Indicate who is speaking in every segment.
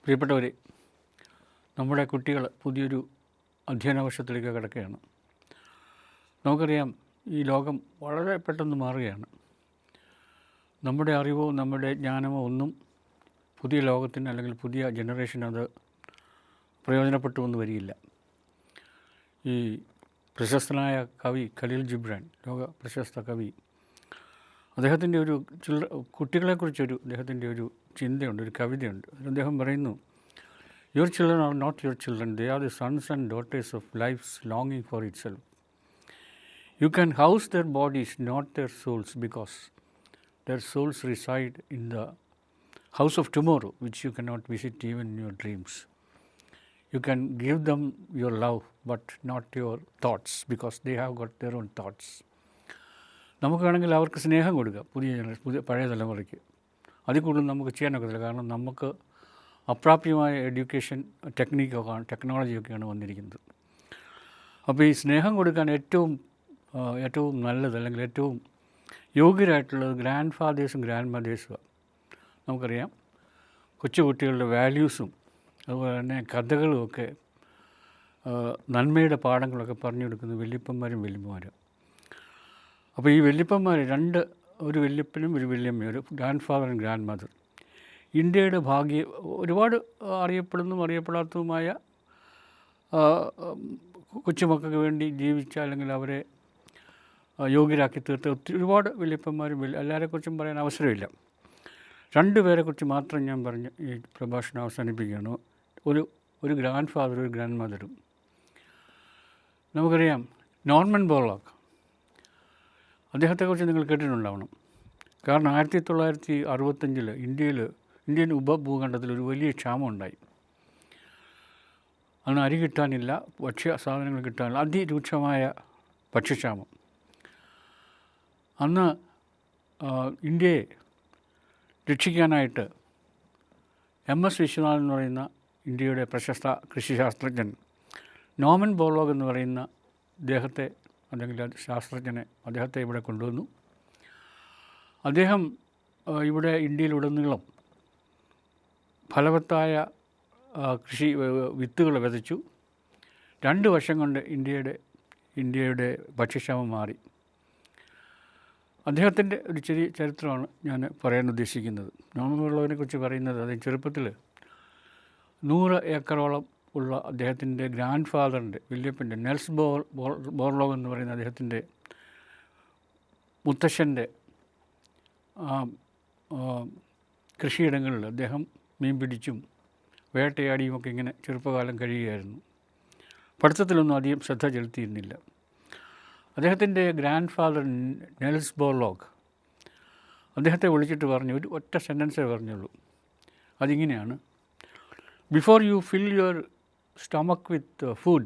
Speaker 1: പ്രിയപ്പെട്ടവരെ, നമ്മുടെ കുട്ടികൾ പുതിയൊരു അധ്യയന വർഷത്തിലേക്ക് കിടക്കുകയാണ്. നമുക്കറിയാം, ഈ ലോകം വളരെ പെട്ടെന്ന് മാറുകയാണ്. നമ്മുടെ അറിവോ നമ്മുടെ ജ്ഞാനമോ ഒന്നും പുതിയ ലോകത്തിന് അല്ലെങ്കിൽ പുതിയ ജനറേഷന് അത് പ്രയോജനപ്പെട്ടു എന്ന് വരികയില്ല. ഈ പ്രശസ്തനായ കവി ഖലീൽ ജിബ്രാൻ, ലോക പ്രശസ്ത കവി, അദ്ദേഹത്തിൻ്റെ ഒരു കുട്ടികളെക്കുറിച്ചൊരു അദ്ദേഹത്തിൻ്റെ ഒരു ചിന്തയുണ്ട്, ഒരു കവിതയുണ്ട്. അദ്ദേഹം പറയുന്നു, "Your children are not your children, they are the sons and daughters of life's longing for itself. You can house their bodies, not their souls, because their souls reside in the house of tomorrow, which you cannot visit even in your dreams. You can give them your love, but not your thoughts, because they have got their own thoughts." നമുക്ക് വേണമെങ്കിൽ അവർക്ക് സ്നേഹം കൊടുക്കുക, പഴയ തലമുറയ്ക്ക്. അതിൽ കൂടുതൽ നമുക്ക് ചെയ്യാനൊക്കത്തില്ല. കാരണം നമുക്ക് അപ്രാപ്യമായ എഡ്യൂക്കേഷൻ ടെക്നോളജിയൊക്കെയാണ് വന്നിരിക്കുന്നത്. അപ്പോൾ ഈ സ്നേഹം കൊടുക്കാൻ ഏറ്റവും നല്ലത്, അല്ലെങ്കിൽ ഏറ്റവും യോഗ്യരായിട്ടുള്ളത് ഗ്രാൻഡ് ഫാദേഴ്സും ഗ്രാൻഡ് മദേഴ്സുമാണ്. നമുക്കറിയാം, കൊച്ചുകുട്ടികളുടെ വാല്യൂസും അതുപോലെ തന്നെ കഥകളുമൊക്കെ, നന്മയുടെ പാഠങ്ങളൊക്കെ പറഞ്ഞു കൊടുക്കുന്നത് വല്യപ്പന്മാരും വല്യമ്മമാരും. അപ്പോൾ ഈ വല്യപ്പന്മാർ ഒരു വല്യപ്പനും ഒരു വല്യമ്മയും, ഒരു ഗ്രാൻഡ് ഫാദറും ഗ്രാൻഡ് മദർ, ഇന്ത്യയുടെ ഒരുപാട് അറിയപ്പെടുന്നതും അറിയപ്പെടാത്തതുമായ കൊച്ചുമക്കൾക്ക് വേണ്ടി ജീവിച്ച, അല്ലെങ്കിൽ അവരെ യോഗ്യരാക്കി തീർത്ത ഒരുപാട് വല്യപ്പന്മാരും എല്ലാവരെക്കുറിച്ചും പറയാൻ അവസരമില്ല. രണ്ടുപേരെക്കുറിച്ച് മാത്രം ഞാൻ പറഞ്ഞ് ഈ പ്രഭാഷണം അവസാനിപ്പിക്കുകയാണ്. ഒരു ഗ്രാൻഡ് ഫാദറും ഒരു ഗ്രാൻഡ് മദറും. നമുക്കറിയാം, നോർമൻ ബോർലോഗ്, അദ്ദേഹത്തെക്കുറിച്ച് നിങ്ങൾ കേട്ടിട്ടുണ്ടാവണം. കാരണം 1965 ഇന്ത്യൻ ഉപഭൂഖണ്ഡത്തിൽ ഒരു വലിയ ക്ഷാമം ഉണ്ടായി. അന്ന് അരി കിട്ടാനില്ല, ഭക്ഷ്യ സാധനങ്ങൾ കിട്ടാനില്ല, അതിരൂക്ഷമായ ഭക്ഷ്യക്ഷാമം. അന്ന് ഇന്ത്യയെ രക്ഷിക്കാനായിട്ട് MS വിശ്വനാഥൻ എന്ന് പറയുന്ന ഇന്ത്യയുടെ പ്രശസ്ത കൃഷിശാസ്ത്രജ്ഞൻ, നോർമൻ ബോർലോഗ് എന്ന് പറയുന്ന അദ്ദേഹത്തെ ഇവിടെ കൊണ്ടുവന്നു. അദ്ദേഹം ഇവിടെ ഇന്ത്യയിലുടനീളം ഫലവത്തായ കൃഷി വിത്തുകൾ വിതച്ചു. 2 വർഷം കൊണ്ട് ഇന്ത്യയുടെ ഭക്ഷ്യക്ഷാമം മാറി. അദ്ദേഹത്തിൻ്റെ ഒരു ചെറിയ ചരിത്രമാണ് ഞാൻ പറയാൻ ഉദ്ദേശിക്കുന്നത്. നോർമൻ ബോർലോഗിനെ കുറിച്ച് പറയുന്നത്, അദ്ദേഹം ചെറുപ്പത്തിൽ 100 ഏക്കറോളം ഉള്ള അദ്ദേഹത്തിൻ്റെ ഗ്രാൻഡ് ഫാദറിൻ്റെ, വല്യപ്പൻ്റെ, നെൽസ് ബോർലോഗ് എന്ന് പറയുന്ന അദ്ദേഹത്തിൻ്റെ മുത്തശ്ശൻ്റെ കൃഷിയിടങ്ങളിൽ അദ്ദേഹം മീൻ പിടിച്ചും വേട്ടയാടിയുമൊക്കെ ഇങ്ങനെ ചെറുപ്പകാലം കഴിയുകയായിരുന്നു. പഠിത്തത്തിലൊന്നും അധികം ശ്രദ്ധ ചെലുത്തിയിരുന്നില്ല. അദ്ദേഹത്തിൻ്റെ ഗ്രാൻഡ് ഫാദർ നെൽസ് ബോർലോഗ് അദ്ദേഹത്തെ വിളിച്ചിട്ട് പറഞ്ഞു, ഒരു ഒറ്റ സെൻറ്റൻസേ പറഞ്ഞുള്ളൂ. അതിങ്ങനെയാണ്: "Before you fill your stomach with food,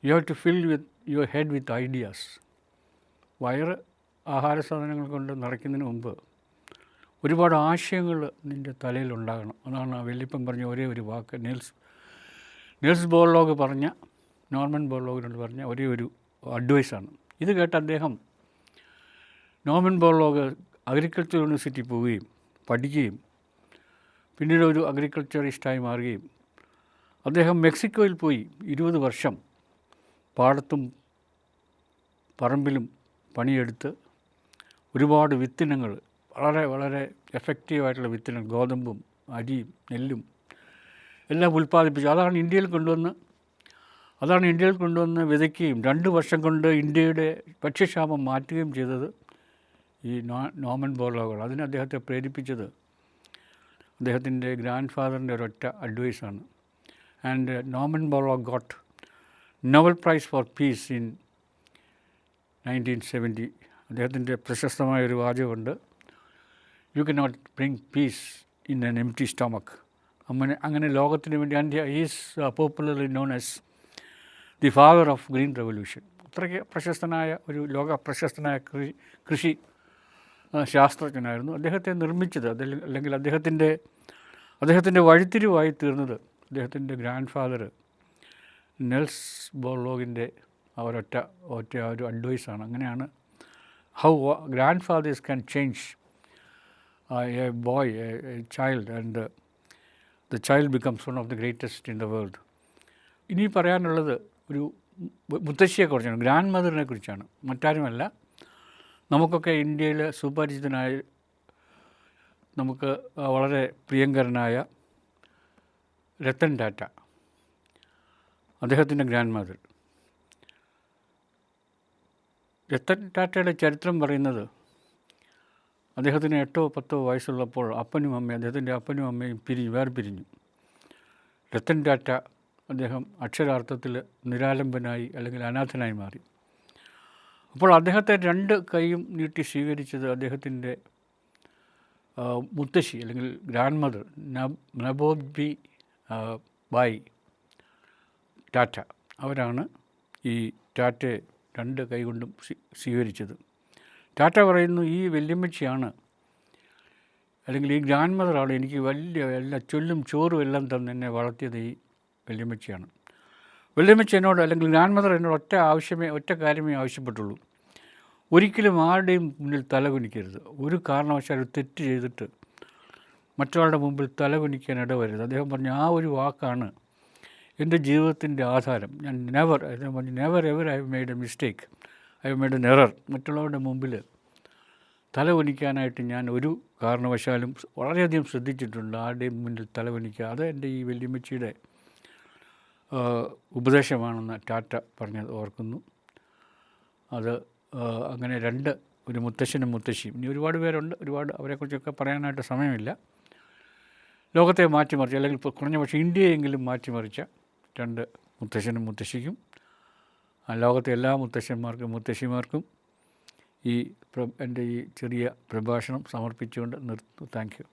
Speaker 1: you have to fill your head with ideas." വയറ് ആഹാര സാധനങ്ങൾ കൊണ്ട് നിറയ്ക്കുന്നതിന് മുമ്പ് ഒരുപാട് ആശയങ്ങൾ നിൻ്റെ തലയിലുണ്ടാകണം. അതാണ് ആ വല്യപ്പൻ പറഞ്ഞ ഒരേ ഒരു വാക്ക്. നെൽസ് ബോർലോഗ് പറഞ്ഞ, നോർമൻ ബോർലോഗിനോട് പറഞ്ഞ ഒരേ ഒരു അഡ്വൈസാണ്. ഇത് കേട്ട് അദ്ദേഹം, നോർമൻ ബോർലോഗ്, അഗ്രികൾച്ചർ യൂണിവേഴ്സിറ്റി പോവുകയും പഠിക്കുകയും പിന്നീട് ഒരു അഗ്രികൾച്ചറിസ്റ്റായി മാറുകയും അദ്ദേഹം മെക്സിക്കോയിൽ പോയി 20 വർഷം പാടത്തും പറമ്പിലും പണിയെടുത്ത് ഒരുപാട് വിത്തിനങ്ങൾ, വളരെ വളരെ എഫക്റ്റീവായിട്ടുള്ള വിത്തിനങ്ങൾ, ഗോതമ്പും അരിയും നെല്ലും എല്ലാം ഉൽപ്പാദിപ്പിച്ചു. അതാണ് ഇന്ത്യയിൽ കൊണ്ടുവന്ന് വിതയ്ക്കുകയും 2 വർഷം കൊണ്ട് ഇന്ത്യയുടെ ഭക്ഷ്യക്ഷാമം മാറ്റുകയും ചെയ്തത് ഈ നോർമൻ ബോർലോഗ്. അതിന് അദ്ദേഹത്തെ പ്രേരിപ്പിച്ചത് അദ്ദേഹത്തിൻ്റെ ഗ്രാൻഡ് ഫാദറിൻ്റെ ഒരൊറ്റ അഡ്വൈസാണ്. And Norman Borlaug got Nobel prize for peace in 1970. അദ്ദേഹത്തിൻ്റെ പ്രശസ്തമായൊരു വാചകമുണ്ട്: "you can not bring peace in an empty stomach." അങ്ങനെ ലോകത്തിന് വേണ്ടി is popularly known as the father of green revolution. അത്രയ്ക്ക് പ്രശസ്തനായ ലോക പ്രശസ്തനായ കൃഷി ശാസ്ത്രജ്ഞനായിരുന്നു. അദ്ദേഹത്തെ നിർമ്മിച്ചത്, അല്ലെങ്കിൽ അദ്ദേഹത്തിൻ്റെ വഴിത്തിരിവായി തീർന്നത് അദ്ദേഹത്തിൻ്റെ ഗ്രാൻഡ് ഫാദർ നെൽസ് ബോർലോഗിൻ്റെ ഒരൊറ്റ ഒരു അഡ്വൈസാണ്. അങ്ങനെയാണ് how grandfathers can change a boy, a child, and the child becomes one of the greatest in the world. ഇനി പറയാനുള്ളത് ഒരു മുത്തശ്ശിയെക്കുറിച്ചാണ്, ഗ്രാൻഡ് മദറിനെ കുറിച്ചാണ്. മറ്റാരുമല്ല, നമുക്കൊക്കെ ഇന്ത്യയിൽ സുപരിചിതനായ, നമുക്ക് വളരെ പ്രിയങ്കരനായ രത്തൻ ടാറ്റ, അദ്ദേഹത്തിൻ്റെ ഗ്രാൻഡ് മദർ. രത്തൻ ടാറ്റയുടെ ചരിത്രം പറയുന്നത്, അദ്ദേഹത്തിന് 8 or 10 വയസ്സുള്ളപ്പോൾ അദ്ദേഹത്തിൻ്റെ അപ്പനും അമ്മയും വേർപിരിഞ്ഞു. രത്തൻ ടാറ്റ അദ്ദേഹം അക്ഷരാർത്ഥത്തിൽ നിരാലംബനായി അല്ലെങ്കിൽ അനാഥനായി മാറി. അപ്പോൾ അദ്ദേഹത്തെ 2 കൈയും നീട്ടി സ്വീകരിച്ചത് അദ്ദേഹത്തിൻ്റെ മുത്തശ്ശി അല്ലെങ്കിൽ ഗ്രാൻഡ് മദർ നബോജി ബായി ടാറ്റ. അവരാണ് ഈ ടാറ്റയെ 2 കൈ കൊണ്ടും സ്വീകരിച്ചത്. ടാറ്റ പറയുന്നു, ഈ വല്യമ്മച്ചിയാണ് അല്ലെങ്കിൽ ഈ ഗ്രാൻഡ് മദറാണ് എനിക്ക് വലിയ എല്ലാ ചൊല്ലും ചോറും എല്ലാം തന്നെ എന്നെ വളർത്തിയത് ഈ വല്യമ്മച്ചിയാണ്. വല്യമ്മച്ചി എന്നോട് അല്ലെങ്കിൽ ഗ്രാൻഡ് മദർ എന്നോട് ഒറ്റ കാര്യമേ ആവശ്യപ്പെട്ടുള്ളൂ, ഒരിക്കലും ആരുടെയും മുന്നിൽ തലകുനിക്കരുത്. ഒരു കാരണവശാലും തെറ്റ് ചെയ്തിട്ട് മറ്റൊരാളുടെ മുമ്പിൽ തലകുനിക്കാൻ ഇടവരുത്. അദ്ദേഹം പറഞ്ഞ ആ ഒരു വാക്കാണ് എൻ്റെ ജീവിതത്തിൻ്റെ ആധാരം. ഞാൻ never ever I have made A mistake, I have made N error. മറ്റുള്ളവരുടെ മുമ്പിൽ തലകുനിക്കാനായിട്ട് ഞാൻ ഒരു കാരണവശാലും വളരെയധികം ശ്രദ്ധിച്ചിട്ടുണ്ട്, ആരുടെയും മുന്നിൽ തലകുനിക്കുക. അത് എൻ്റെ ഈ വല്യമ്മച്ചിയുടെ ഉപദേശമാണെന്ന് ടാറ്റ പറഞ്ഞത് ഓർക്കുന്നു. അത് അങ്ങനെ 2 ഒരു മുത്തശ്ശനും മുത്തശ്ശിയും. ഇനി ഒരുപാട് പേരുണ്ട്, അവരെക്കുറിച്ചൊക്കെ പറയാനായിട്ട് സമയമില്ല. ലോകത്തെ മാറ്റിമറിച്ച, അല്ലെങ്കിൽ ഇപ്പോൾ കുറഞ്ഞ പക്ഷേ ഇന്ത്യയെങ്കിലും മാറ്റിമറിച്ച 2 മുത്തശ്ശനും മുത്തശ്ശിക്കും, ലോകത്തെ എല്ലാ മുത്തശ്ശന്മാർക്കും മുത്തശ്ശിമാർക്കും എൻ്റെ ഈ ചെറിയ പ്രഭാഷണം സമർപ്പിച്ചുകൊണ്ട് നിർത്തുന്നു. Thank you.